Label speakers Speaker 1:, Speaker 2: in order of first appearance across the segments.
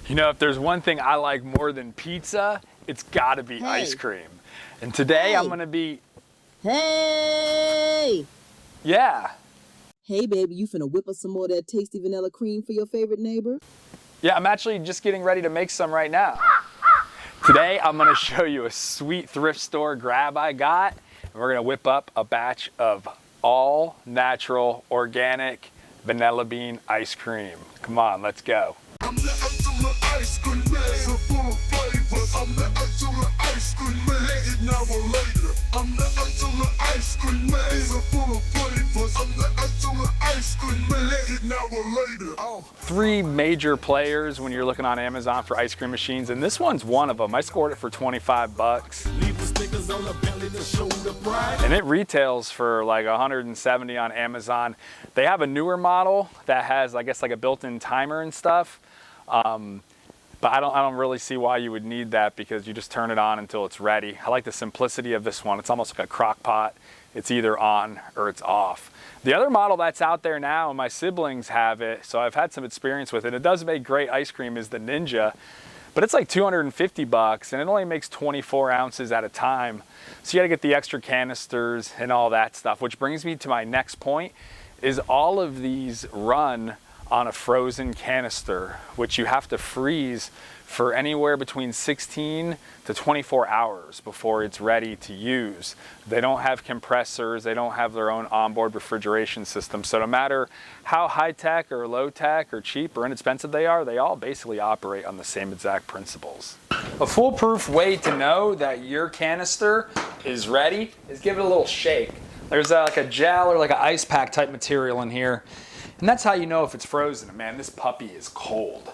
Speaker 1: You know, if there's one thing I like more than pizza, it's gotta be ice cream. And today I'm gonna be...
Speaker 2: Hey!
Speaker 1: Yeah.
Speaker 2: Hey, baby, you finna whip up some more of that tasty vanilla cream for your favorite neighbor?
Speaker 1: Yeah, I'm actually just getting ready to make some right now. Today I'm gonna show you a sweet thrift store grab I got, and we're gonna whip up a batch of all natural, organic vanilla bean ice cream. Come on, let's go.
Speaker 3: I'm the ultimate ice cream man, so full of flavors. I'm the ultimate ice cream man, it now or later. I'm the ultimate ice cream man, so full of flavors. I'm the ultimate ice cream man, it now or later. Oh.
Speaker 1: 3 major players when you're looking on Amazon for ice cream machines, and this one's one of them. I scored it for 25 bucks.
Speaker 3: Leave the stickers on the belly to show the pride.
Speaker 1: And it retails for like 170 on Amazon. They have a newer model that has, I guess, like a built-in timer and stuff. But I don't really see why you would need that, because you just turn it on until it's ready. I like the simplicity of this one. It's almost like a crock pot. It's either on or it's off. The other model that's out there now, and my siblings have it, so I've had some experience with it. It does make great ice cream, is the Ninja, but it's like 250 bucks and it only makes 24 ounces at a time. So you gotta get the extra canisters and all that stuff, which brings me to my next point, is all of these run on a frozen canister, which you have to freeze for anywhere between 16 to 24 hours before it's ready to use. They don't have compressors, they don't have their own onboard refrigeration system. So no matter how high-tech or low-tech or cheap or inexpensive they are, they all basically operate on the same exact principles. A foolproof way to know that your canister is ready is give it a little shake. There's like a gel or like an ice pack type material in here. And that's how you know if it's frozen. Man, this puppy is cold.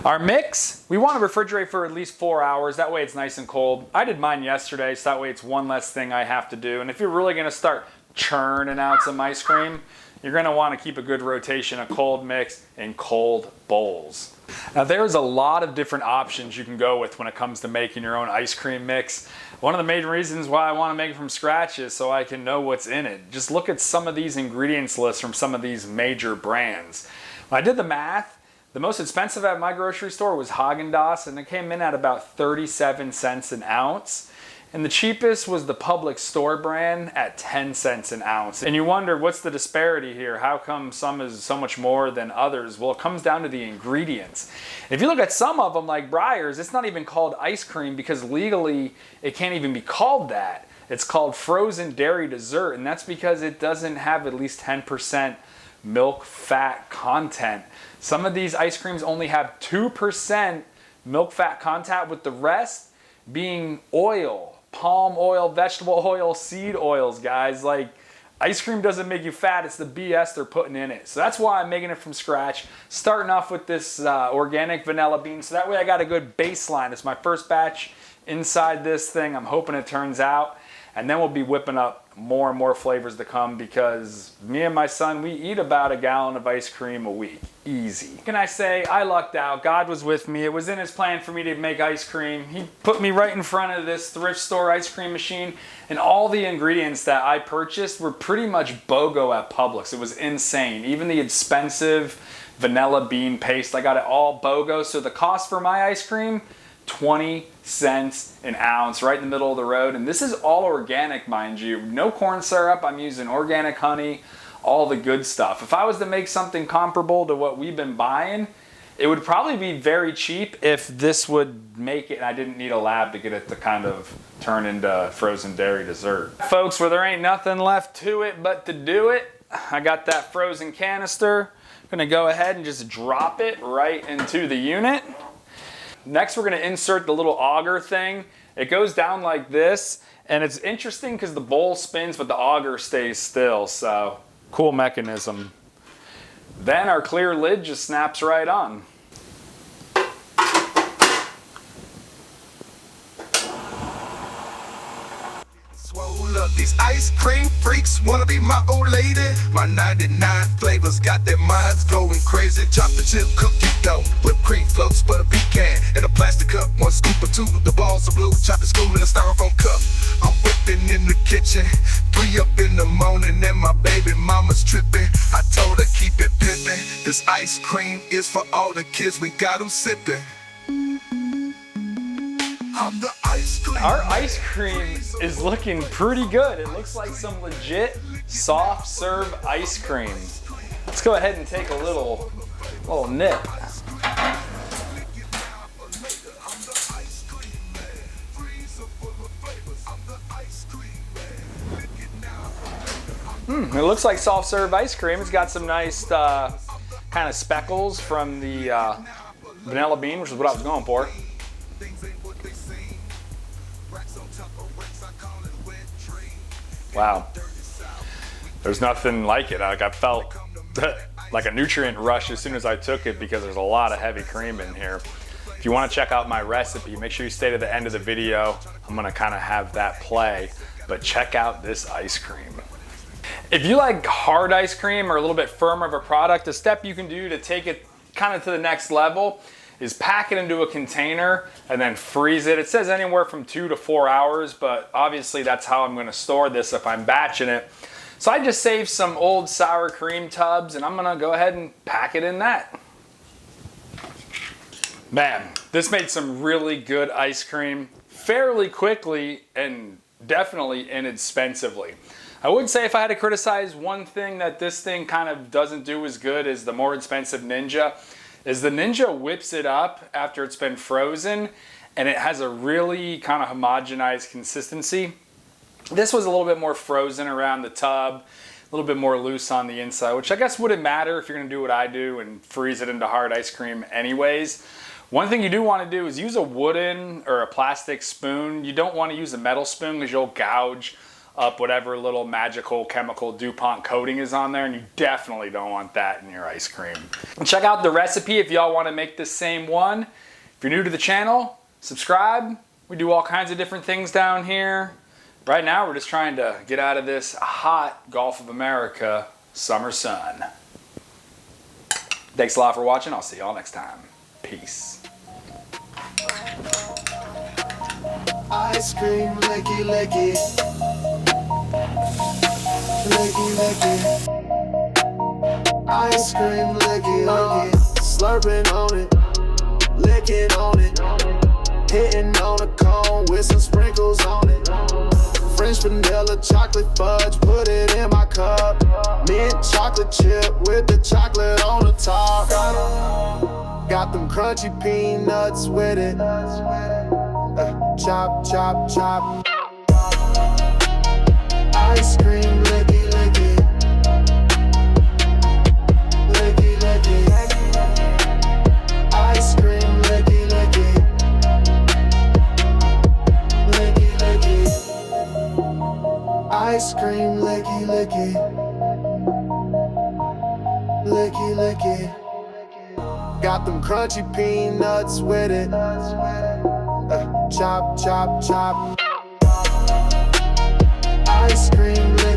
Speaker 1: Our mix, we want to refrigerate for at least 4 hours. That way it's nice and cold. I did mine yesterday, so that way it's one less thing I have to do. And if you're really going to start churning out some ice cream, you're going to want to keep a good rotation of cold mix in cold bowls. Now there's a lot of different options you can go with when it comes to making your own ice cream mix. One of the main reasons why I want to make it from scratch is so I can know what's in it. Just look at some of these ingredients lists from some of these major brands. When I did the math, the most expensive at my grocery store was Haagen-Dazs, and it came in at about 37 cents an ounce. And the cheapest was the Public Store brand at 10 cents an ounce. And you wonder, what's the disparity here? How come some is so much more than others? Well, it comes down to the ingredients. If you look at some of them, like Breyers, it's not even called ice cream because legally it can't even be called that. It's called frozen dairy dessert, and that's because it doesn't have at least 10% milk fat content. Some of these ice creams only have 2% milk fat content, with the rest being oil. Palm oil, vegetable oil, seed oils, guys. Like, ice cream doesn't make you fat, it's the BS they're putting in it. So that's why I'm making it from scratch, starting off with this organic vanilla bean, so that way I got a good baseline. It's my first batch inside this thing. I'm hoping it turns out, and then we'll be whipping up more and more flavors to come, because me and my son, we eat about a gallon of ice cream a week. Easy. Can I say, I lucked out. God was with me. It was in his plan for me to make ice cream. He put me right in front of this thrift store ice cream machine, and all the ingredients that I purchased were pretty much BOGO at Publix. It was insane. Even the expensive vanilla bean paste, I got it all BOGO. So the cost for my ice cream, 20 cents an ounce, right in the middle of the road. And this is all organic, mind you. No corn syrup. I'm using organic honey, all the good stuff. If I was to make something comparable to what we've been buying, it would probably be very cheap if this would make it and I didn't need a lab to get it to kind of turn into frozen dairy dessert. Folks, where there ain't nothing left to it but to do it, I got that frozen canister. I'm gonna go ahead and just drop it right into the unit. Next, we're gonna insert the little auger thing. It goes down like this, and it's interesting because the bowl spins, but the auger stays still, so cool mechanism. Then our clear lid just snaps right on.
Speaker 3: Swole up, these ice cream freaks wanna be my old lady. My 99 flavors got their minds going crazy. Chocolate chip cookie dough, whipped cream floats, butter pecan in a plastic cup, 1 scoop or 2. The balls are blue, chocolate scoop in a styrofoam cup. I'm whipping in the kitchen, 3 up in the morning, and my baby mama's tripping. I told her keep it pimpin'. The This ice cream is for all the kids, we got them sipping. I'm the ice cream.
Speaker 1: Our ice cream is looking pretty good. It looks like some legit soft serve ice cream. Let's go ahead and take a little nip. It looks like soft serve ice cream. It's got some nice kind of speckles from the vanilla bean, which is what I was going for. Wow. There's nothing like it. Like I felt like a nutrient rush as soon as I took it because there's a lot of heavy cream in here. If you want to check out my recipe, make sure you stay to the end of the video. I'm gonna kind of have that play, but check out this ice cream. If you like hard ice cream or a little bit firmer of a product, a step you can do to take it kind of to the next level is pack it into a container and then freeze it. It says anywhere from 2 to 4 hours, but obviously that's how I'm gonna store this if I'm batching it. So I just saved some old sour cream tubs and I'm gonna go ahead and pack it in that. Man, this made some really good ice cream fairly quickly and definitely inexpensively. I would say if I had to criticize one thing that this thing kind of doesn't do as good as the more expensive Ninja, is the Ninja whips it up after it's been frozen and it has a really kind of homogenized consistency. This was a little bit more frozen around the tub, a little bit more loose on the inside, which I guess wouldn't matter if you're gonna do what I do and freeze it into hard ice cream anyways. One thing you do want to do is use a wooden or a plastic spoon. You don't want to use a metal spoon because you'll gouge up whatever little magical chemical DuPont coating is on there, and you definitely don't want that in your ice cream. And check out the recipe if y'all want to make this same one. If you're new to the channel, subscribe. We do all kinds of different things down here. Right now we're just trying to get out of this hot Gulf of America summer sun. Thanks a lot for watching. I'll see y'all next time. Peace.
Speaker 3: Ice cream, licky, licky. Licky, licky. Ice cream, licky, licky. Slurping on it, licking on it. Hitting on a cone with some sprinkles on it. French vanilla, chocolate fudge, put it in my cup. Mint chocolate chip with the chocolate on the top. Got them crunchy peanuts with it. Chop, chop, chop. Ice cream, licky, licky. Licky, licky. Ice cream, licky, licky. Licky, licky. Ice cream, licky, licky. Licky, licky. Got them crunchy peanuts with it. Chop, chop, chop. Ice cream, licky.